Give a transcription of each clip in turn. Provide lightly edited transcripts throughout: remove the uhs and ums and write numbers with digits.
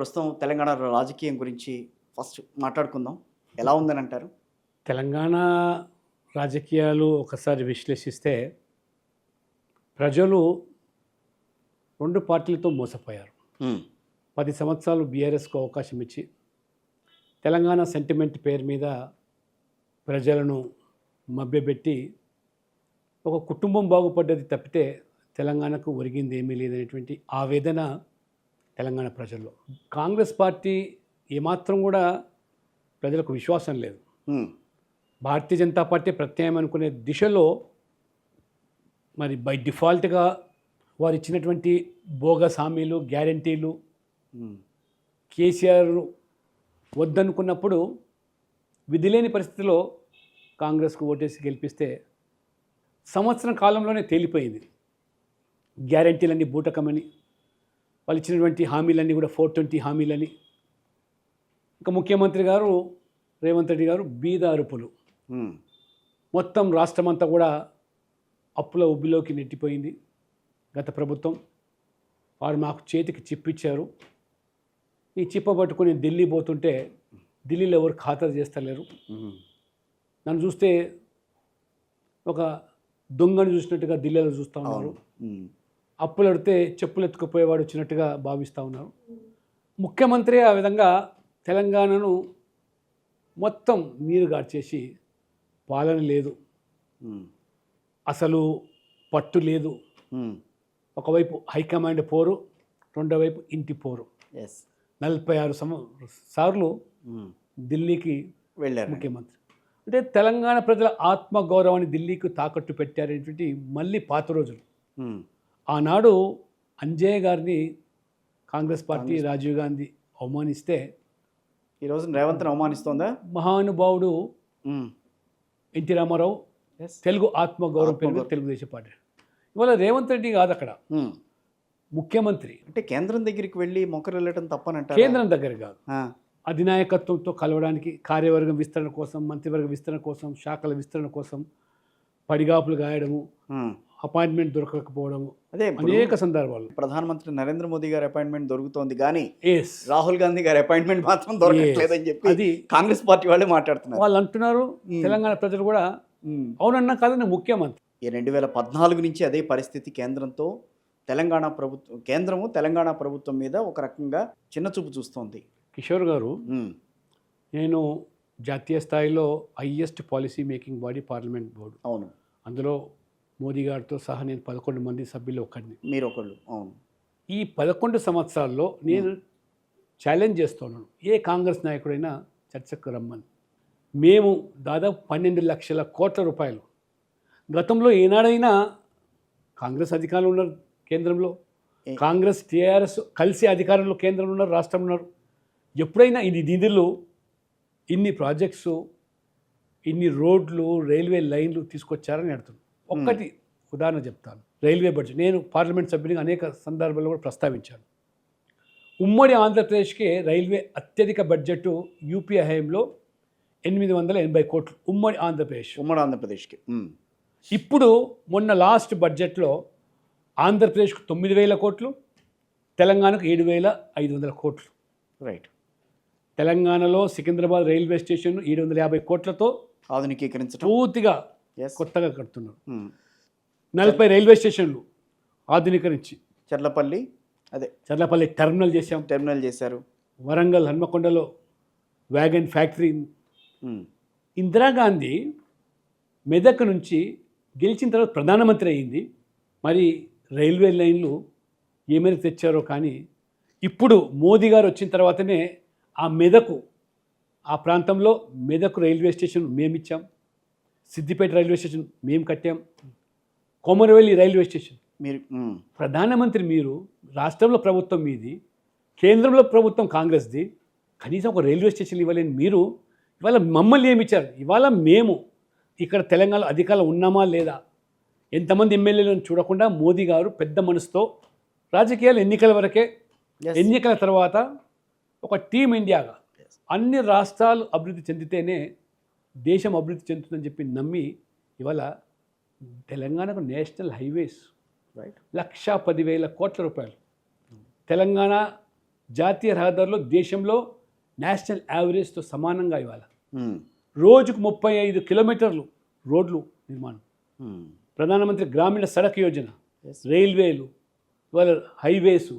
ప్రస్తుతం తెలంగాణ రాజకీయం గురించి ఫస్ట్ మాట్లాడుకుందాం. ఎలా ఉందని అంటారు? తెలంగాణ రాజకీయాలు ఒకసారి విశ్లేషిస్తే ప్రజలు 2 పార్టీలతో మోసపోయారు. 10 సంవత్సరాలు బీఆర్ఎస్కు అవకాశం ఇచ్చి తెలంగాణ సెంటిమెంట్ పేరు మీద ప్రజలను మభ్యపెట్టి ఒక కుటుంబం బాగుపడ్డది తప్పితే తెలంగాణకు ఒరిగింది ఏమీ లేదనేటువంటి ఆవేదన తెలంగాణ ప్రజల్లో. కాంగ్రెస్ పార్టీ ఏమాత్రం కూడా ప్రజలకు విశ్వాసం లేదు. భారతీయ జనతా పార్టీ ప్రత్యామ్నాయం అనుకునే దిశలో మరి బై డిఫాల్ట్గా వారు ఇచ్చినటువంటి బోగస్ హామీలు, గ్యారంటీలు కేసీఆర్ వద్దనుకున్నప్పుడు విధిలేని పరిస్థితిలో కాంగ్రెస్కు ఓటేసి గెలిపిస్తే సంవత్సరం కాలంలోనే తేలిపోయింది. గ్యారంటీలన్నీ బూటకమని, వాళ్ళు ఇచ్చినటువంటి హామీలన్నీ కూడా 420 హామీలని. ఇంకా ముఖ్యమంత్రి గారు రేవంత్ రెడ్డి గారు బీద అరుపులు. మొత్తం రాష్ట్రమంతా కూడా అప్పుల ఉబ్బిలోకి నెట్టిపోయింది. గత ప్రభుత్వం వారు మాకు చేతికి చిప్పిచ్చారు. ఈ చిప్ప పట్టుకొని ఢిల్లీ పోతుంటే ఢిల్లీలో ఎవరు ఖాతరు చేస్తలేరు. నన్ను చూస్తే ఒక దొంగను చూసినట్టుగా ఢిల్లీలో చూస్తూ ఉన్నారు. అప్పులు అడితే చెప్పులు ఎత్తుకుపోయేవాడు వచ్చినట్టుగా భావిస్తూ ఉన్నారు. ముఖ్యమంత్రి ఆ విధంగా తెలంగాణను మొత్తం నీరు గార్చేసి పాలన లేదు, అసలు పట్టు లేదు. ఒకవైపు హైకమాండ్ పోరు, రెండో వైపు ఇంటి పోరు. 46 సార్లు ఢిల్లీకి వెళ్ళారు ముఖ్యమంత్రి. అంటే తెలంగాణ ప్రజల ఆత్మగౌరవాన్ని ఢిల్లీకి తాకట్టు పెట్టారనేటువంటి మళ్ళీ పాత రోజులు. ఆనాడు అంజయ్య గారిని కాంగ్రెస్ పార్టీ రాజీవ్ గాంధీ అవమానిస్తే ఈరోజు రేవంత్ని అవమానిస్తోందా? మహానుభావుడు ఎన్టీ రామారావు తెలుగు ఆత్మగౌరవం పేరు తెలుగుదేశం పార్టీ. ఇవాళ రేవంత్ రెడ్డి కాదు అక్కడ ముఖ్యమంత్రి. అంటే కేంద్రం దగ్గరికి వెళ్ళి మొక్కరు వెళ్ళటం తప్పనంట. కేంద్రం దగ్గర కాదు, అధినాయకత్వంతో కలవడానికి, కార్యవర్గం విస్తరణ కోసం, మంత్రివర్గ విస్తరణ కోసం, శాఖల విస్తరణ కోసం పడిగాపులు గాయడము, అపాయింట్మెంట్ దొరకకపోవడము, అదే అనేక సందర్భాలు. ప్రధానమంత్రి నరేంద్ర మోదీ గారి అపాయింట్మెంట్ దొరుకుతోంది కానీ రాహుల్ గాంధీ గారి అపాయింట్మెంట్ మాత్రం దొరకట్లేదని చెప్పి అది కాంగ్రెస్ పార్టీ వాళ్ళే మాట్లాడుతున్నారు. వాళ్ళు అంటున్నారు. తెలంగాణ ప్రజలు కూడా అవునన్నా కాదని ముఖ్యమంత్రి. 2014 నుంచి అదే పరిస్థితి. కేంద్రంతో తెలంగాణ ప్రభుత్వం, కేంద్రము తెలంగాణ ప్రభుత్వం మీద ఒక రకంగా చిన్న చూపు చూస్తోంది. కిషోర్ గారు, నేను జాతీయ స్థాయిలో highest policy making body parliament board. అవును. అందులో మోదీ గారితో సహా నేను 11 మంది సభ్యులు ఒకరిని. మీరు ఒకళ్ళు. అవును. ఈ 11 సంవత్సరాల్లో నేను ఛాలెంజ్ చేస్తున్నాను, ఏ కాంగ్రెస్ నాయకుడైనా చర్చకు రమ్మని. మేము దాదాపు 12 లక్షల కోట్ల రూపాయలు, గతంలో ఏనాడైనా కాంగ్రెస్ అధికారంలో ఉన్నారు కేంద్రంలో, కాంగ్రెస్ టీఆర్ఎస్ కలిసి అధికారంలో కేంద్రంలో ఉన్నారు, రాష్ట్రంలో ఉన్నారు. ఎప్పుడైనా ఇన్ని నిధులు, ఇన్ని ప్రాజెక్ట్స్, ఇన్ని రోడ్లు, రైల్వే లైన్లు తీసుకొచ్చారని అడుగుతున్నాను. ఒక్కటి ఉదాహరణ చెప్తాను. రైల్వే బడ్జెట్ నేను పార్లమెంట్ సభ్యునిగా అనేక సందర్భాల్లో కూడా ప్రస్తావించాను. ఉమ్మడి ఆంధ్రప్రదేశ్కే రైల్వే అత్యధిక బడ్జెట్ యూపీఏ హయాంలో 880 కోట్లు ఉమ్మడి ఆంధ్రప్రదేశ్కి. ఇప్పుడు మొన్న లాస్ట్ బడ్జెట్లో ఆంధ్రప్రదేశ్కు 9,000 కోట్లు, తెలంగాణకు 7,500 కోట్లు. రైట్. తెలంగాణలో సికింద్రాబాద్ రైల్వే స్టేషన్ 750 కోట్లతో ఆధునికీకరించడం, పూర్తిగా కొత్తగా కడుతున్నారు. 40 రైల్వే స్టేషన్లు ఆధునీకరించి, చర్లపల్లి టెర్మినల్ చేశారు. వరంగల్ హన్మకొండలో వ్యాగన్ ఫ్యాక్టరీ. ఇందిరాగాంధీ మెదక్ నుంచి గెలిచిన తర్వాత ప్రధానమంత్రి అయ్యింది. మరి రైల్వే లైన్లు ఏమైనా తెచ్చారో కానీ ఇప్పుడు మోదీ గారు వచ్చిన తర్వాతనే ఆ మెదకు, ఆ ప్రాంతంలో మెదకు రైల్వే స్టేషన్ మేమిచ్చాం, సిద్దిపేట రైల్వే స్టేషన్ మేము కట్టాం, కొమరవెల్లి రైల్వే స్టేషన్ మీరు. ప్రధానమంత్రి మీరు, రాష్ట్రంలో ప్రభుత్వం మీది, కేంద్రంలో ప్రభుత్వం కాంగ్రెస్ది, కనీసం ఒక రైల్వే స్టేషన్ ఇవ్వలేని మీరు ఇవాళ మమ్మల్ని ఏమిచ్చారు? ఇవాళ మేము ఇక్కడ తెలంగాణలో అధికారంలో ఉన్నామా లేదా, ఎంతమంది ఎమ్మెల్యేలను చూడకుండా మోదీ గారు పెద్ద మనసుతో రాజకీయాలు ఎన్నికల వరకే, ఎన్నికల తర్వాత ఒక టీం ఇండియాగా అన్ని రాష్ట్రాలు అభివృద్ధి చెందితేనే దేశం అభివృద్ధి చెందుతుందని చెప్పి నమ్మి ఇవాళ తెలంగాణకు నేషనల్ హైవేస్ 1,10,000 కోట్ల రూపాయలు. తెలంగాణ జాతీయ రహదారులు దేశంలో నేషనల్ యావరేజ్తో సమానంగా ఇవ్వాలి. ఉమ్, రోజుకు 35 కిలోమీటర్లు రోడ్లు నిర్మాణం, ఉమ్, ప్రధానమంత్రి గ్రామీణ సడక్ యోజన, Yes. రైల్వేలు, ఇవాళ హైవేసు,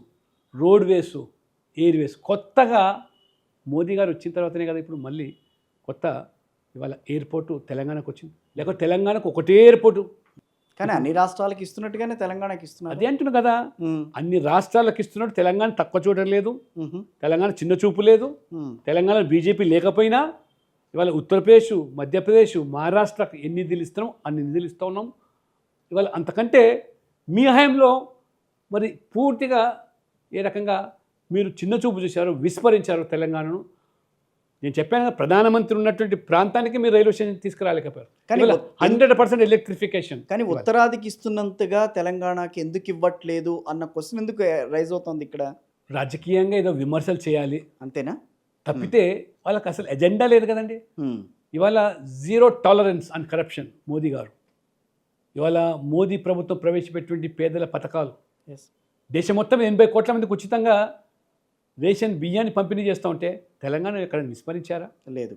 రోడ్వేసు, ఎయిర్వేస్. కొత్తగా మోదీ గారు వచ్చిన తర్వాతనే కదా ఇప్పుడు మళ్ళీ కొత్త ఇవాళ ఎయిర్పోర్టు తెలంగాణకు వచ్చింది. లేకపోతే తెలంగాణకు ఒకటే ఎయిర్పోర్టు. కానీ అన్ని రాష్ట్రాలకు ఇస్తున్నట్టుగానే తెలంగాణకి ఇస్తున్నారు. అదే అంటున్నా కదా, ఉమ్, అన్ని రాష్ట్రాలకు ఇస్తున్నట్టు తెలంగాణ తక్కువ చూడలేదు, ఉహు, తెలంగాణ చిన్న చూపు లేదు. ఉమ్, తెలంగాణ బీజేపీ లేకపోయినా ఇవాళ ఉత్తరప్రదేశ్, మధ్యప్రదేశ్, మహారాష్ట్రకు ఎన్ని నిధులు ఇస్తున్నాం అన్ని నిధులు ఇస్తూ ఉన్నాం. ఇవాళ అంతకంటే మీ హయాంలో మరి పూర్తిగా ఏ రకంగా మీరు చిన్న చూపు చూశారు, విస్మరించారు తెలంగాణను. నేను చెప్పాను కదా, ప్రధానమంత్రి ఉన్నటువంటి ప్రాంతానికి మీరు రైల్వే స్టేషన్ తీసుకురాలేకపోయారు. కానీ 100% ఎలక్ట్రిఫికేషన్. కానీ ఉత్తరాదికి ఇస్తున్నంతగా తెలంగాణకి ఎందుకు ఇవ్వట్లేదు అన్న క్వశ్చన్ ఎందుకు రైజ్ అవుతుంది ఇక్కడ? రాజకీయంగా ఏదో విమర్శలు చేయాలి అంతేనా? తప్పితే వాళ్ళకి అసలు ఎజెండా లేదు కదండి. ఉమ్, ఇవాళ 0 టాలరెన్స్ అండ్ కరప్షన్ మోదీ గారు. ఇవాళ మోదీ ప్రభుత్వం ప్రవేశపెట్టినటువంటి పేదల పథకాలు, yes. దేశం మొత్తం 80 కోట్ల మందికి ఉచితంగా రేషన్ బియ్యాన్ని పంపిణీ చేస్తూ ఉంటే తెలంగాణ ఎక్కడ విస్మరించారా? లేదు.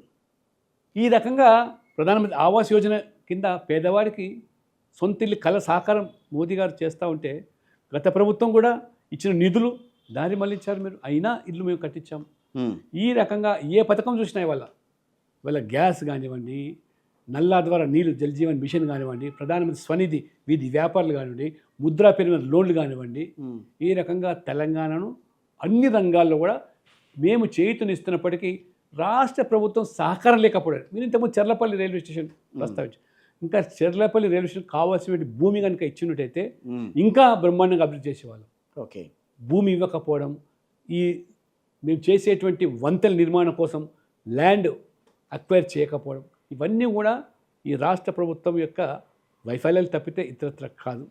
ఈ రకంగా ప్రధానమంత్రి ఆవాస్ యోజన కింద పేదవాడికి సొంత ఇల్లు కళ సాకారం మోదీ గారు చేస్తూ ఉంటే గత ప్రభుత్వం కూడా ఇచ్చిన నిధులు దారి మళ్ళించారు మీరు. అయినా ఇల్లు మేము కట్టించాం. ఉమ్, ఈ రకంగా ఏ పథకం చూసినా ఇవాళ గ్యాస్ కానివ్వండి, నల్లా ద్వారా నీళ్ళు జలజీవన్ మిషన్ కానివ్వండి, ప్రధానమంత్రి స్వనిధి వీధి వ్యాపారులు కానివ్వండి, ముద్రా పేరు మీద లోన్లు కానివ్వండి, ఉమ్, ఈ రకంగా తెలంగాణను అన్ని రంగాల్లో కూడా మేము చేయుతనిస్తున్నప్పటికీ రాష్ట్ర ప్రభుత్వం సహకారం లేకపోవడం. మీరు ఇంతకుముందు చెర్లపల్లి రైల్వే స్టేషన్ ప్రస్తావించారు. ఇంకా చెర్లపల్లి రైల్వే స్టేషన్ కావాల్సిన భూమి కనుక ఇచ్చినట్టయితే ఉమ్, ఇంకా బ్రహ్మాండంగా అభివృద్ధి చేసేవాళ్ళం. ఓకే. భూమి ఇవ్వకపోవడం, ఈ మేము చేసేటువంటి వంతెల నిర్మాణం కోసం ల్యాండ్ అక్వైర్ చేయకపోవడం, ఇవన్నీ కూడా ఈ రాష్ట్ర ప్రభుత్వం యొక్క వైఫల్యాలు తప్పితే ఇతరత్ర కాదు.